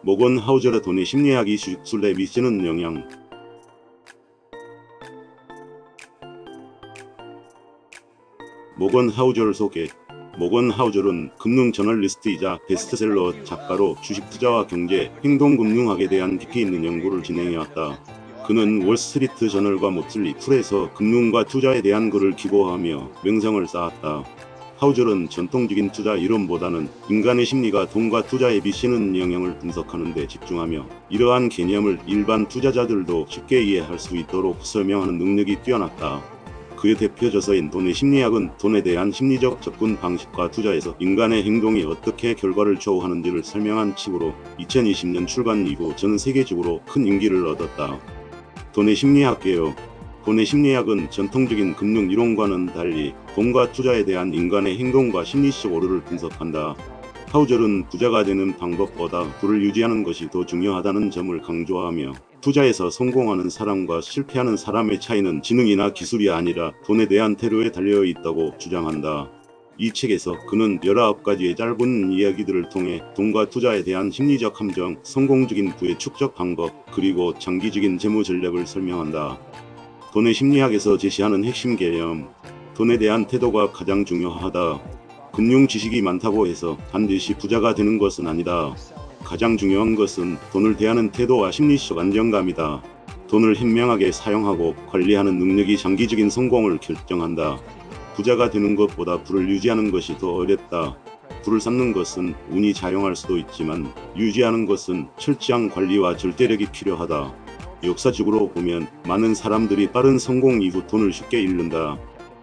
모건 하우저의 돈의 심리학이 주식술에 미치는 영향. 모건 하우저를 소개. 모건 하우저는 금융 저널리스트이자 베스트셀러 작가로 주식 투자와 경제, 행동금융학에 대한 깊이 있는 연구를 진행해왔다. 그는 월스트리트 저널과 모틀리 풀에서 금융과 투자에 대한 글을 기고하며 명성을 쌓았다. 하우저는 전통적인 투자 이론보다는 인간의 심리가 돈과 투자에 미치는 영향을 분석하는 데 집중하며 이러한 개념을 일반 투자자들도 쉽게 이해할 수 있도록 설명하는 능력이 뛰어났다. 그의 대표 저서인 돈의 심리학은 돈에 대한 심리적 접근 방식과 투자에서 인간의 행동이 어떻게 결과를 좌우하는지를 설명한 책으로 2020년 출간 이후 전 세계적으로 큰 인기를 얻었다. 돈의 심리학 개요. 돈의 심리학은 전통적인 금융 이론과는 달리 돈과 투자에 대한 인간의 행동과 심리적 오류를 분석한다. 하우저는 부자가 되는 방법보다 부를 유지하는 것이 더 중요하다는 점을 강조하며 투자에서 성공하는 사람과 실패하는 사람의 차이는 지능이나 기술이 아니라 돈에 대한 태도에 달려 있다고 주장한다. 이 책에서 그는 19가지의 짧은 이야기들을 통해 돈과 투자에 대한 심리적 함정, 성공적인 부의 축적 방법, 그리고 장기적인 재무 전략을 설명한다. 돈의 심리학에서 제시하는 핵심 개념. 돈에 대한 태도가 가장 중요하다. 금융 지식이 많다고 해서 반드시 부자가 되는 것은 아니다. 가장 중요한 것은 돈을 대하는 태도와 심리적 안정감이다. 돈을 현명하게 사용하고 관리하는 능력이 장기적인 성공을 결정한다. 부자가 되는 것보다 부를 유지하는 것이 더 어렵다. 부를 쌓는 것은 운이 작용할 수도 있지만 유지하는 것은 철저한 관리와 절대력이 필요하다. 역사적으로 보면 많은 사람들이 빠른 성공 이후 돈을 쉽게 잃는다.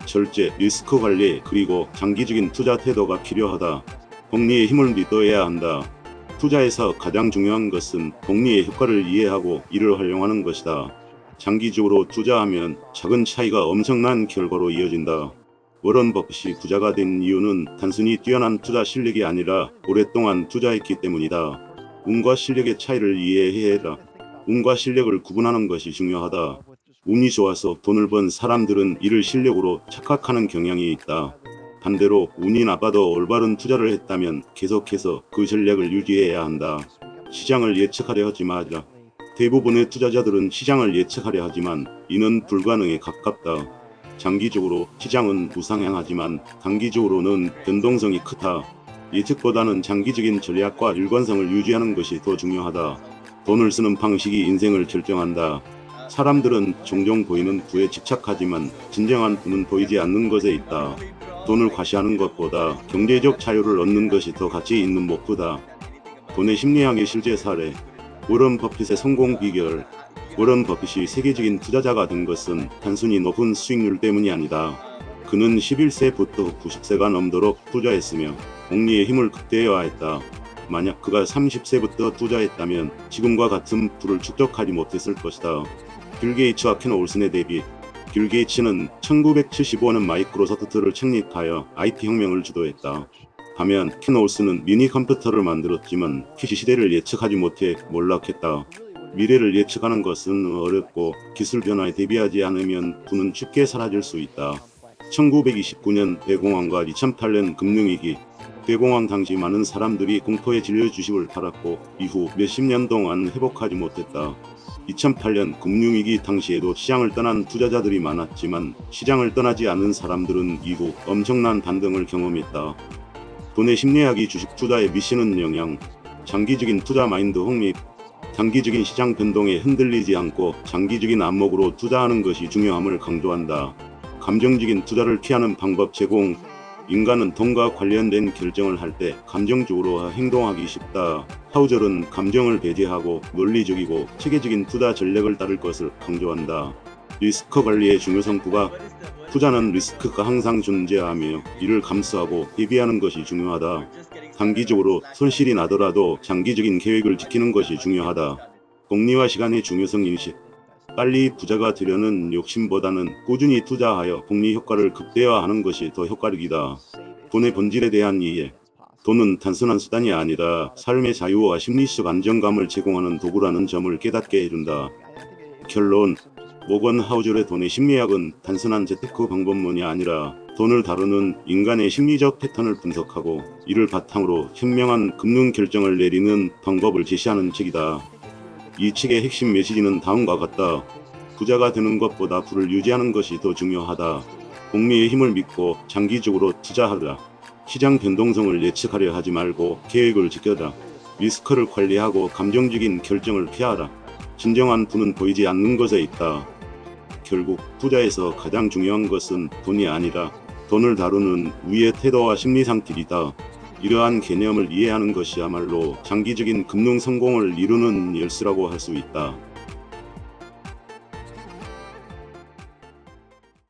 절제, 리스크 관리, 그리고 장기적인 투자 태도가 필요하다. 복리의 힘을 믿어야 한다. 투자에서 가장 중요한 것은 복리의 효과를 이해하고 이를 활용하는 것이다. 장기적으로 투자하면 작은 차이가 엄청난 결과로 이어진다. 워런 버핏이 부자가 된 이유는 단순히 뛰어난 투자 실력이 아니라 오랫동안 투자했기 때문이다. 운과 실력의 차이를 이해해라. 운과 실력을 구분하는 것이 중요하다. 운이 좋아서 돈을 번 사람들은 이를 실력으로 착각하는 경향이 있다. 반대로 운이 나빠도 올바른 투자를 했다면 계속해서 그 전략을 유지해야 한다. 시장을 예측하려 하지 마라. 대부분의 투자자들은 시장을 예측하려 하지만 이는 불가능에 가깝다. 장기적으로 시장은 우상향하지만 단기적으로는 변동성이 크다. 예측보다는 장기적인 전략과 일관성을 유지하는 것이 더 중요하다. 돈을 쓰는 방식이 인생을 결정한다. 사람들은 종종 보이는 부에 집착하지만 진정한 부는 보이지 않는 것에 있다. 돈을 과시하는 것보다 경제적 자유를 얻는 것이 더 가치 있는 목표다. 돈의 심리학의 실제 사례. 워런 버핏의 성공 비결. 워런 버핏이 세계적인 투자자가 된 것은 단순히 높은 수익률 때문이 아니다. 그는 11세부터 90세가 넘도록 투자했으며 복리의 힘을 극대화했다. 만약 그가 30세부터 투자했다면 지금과 같은 부를 축적하지 못했을 것이다. 빌 게이츠와 켄 올슨의 대비. 빌 게이츠는 1975년 마이크로소프트를 창립하여 IT 혁명을 주도했다. 반면 켄 올슨은 미니 컴퓨터를 만들었지만 PC 시대를 예측하지 못해 몰락했다. 미래를 예측하는 것은 어렵고 기술 변화에 대비하지 않으면 부는 쉽게 사라질 수 있다. 1929년 대공황과 2008년 금융위기. 대공황 당시 많은 사람들이 공포에 질려 주식을 팔았고 이후 몇십 년 동안 회복하지 못했다. 2008년 금융위기 당시에도 시장을 떠난 투자자들이 많았지만 시장을 떠나지 않은 사람들은 이후 엄청난 반등을 경험했다. 돈의 심리학이 주식 투자에 미치는 영향. 장기적인 투자 마인드 확립. 단기적인 시장 변동에 흔들리지 않고 장기적인 안목으로 투자하는 것이 중요함을 강조한다. 감정적인 투자를 피하는 방법 제공. 인간은 돈과 관련된 결정을 할 때 감정적으로 행동하기 쉽다. 하우저는 감정을 배제하고 논리적이고 체계적인 투자 전략을 따를 것을 강조한다. 리스크 관리의 중요성 부각. 투자는 리스크가 항상 존재하며 이를 감수하고 대비하는 것이 중요하다. 단기적으로 손실이 나더라도 장기적인 계획을 지키는 것이 중요하다. 복리와 시간의 중요성 인식. 빨리 부자가 되려는 욕심보다는 꾸준히 투자하여 복리 효과를 극대화하는 것이 더 효과적이다. 돈의 본질에 대한 이해. 돈은 단순한 수단이 아니라 삶의 자유와 심리적 안정감을 제공하는 도구라는 점을 깨닫게 해준다. 결론. 모건 하우저의 돈의 심리학은 단순한 재테크 방법론이 아니라 돈을 다루는 인간의 심리적 패턴을 분석하고 이를 바탕으로 현명한 금융 결정을 내리는 방법을 제시하는 책이다. 이 책의 핵심 메시지는 다음과 같다. 부자가 되는 것보다 부를 유지하는 것이 더 중요하다. 복리의 힘을 믿고 장기적으로 투자하라. 시장 변동성을 예측하려 하지 말고 계획을 지켜라. 리스크를 관리하고 감정적인 결정을 피하라. 진정한 부는 보이지 않는 것에 있다. 결국 투자에서 가장 중요한 것은 돈이 아니라 돈을 다루는 우리의 태도와 심리 상태이다. 이러한 개념을 이해하는 것이야말로 장기적인 금융 성공을 이루는 열쇠라고 할 수 있다.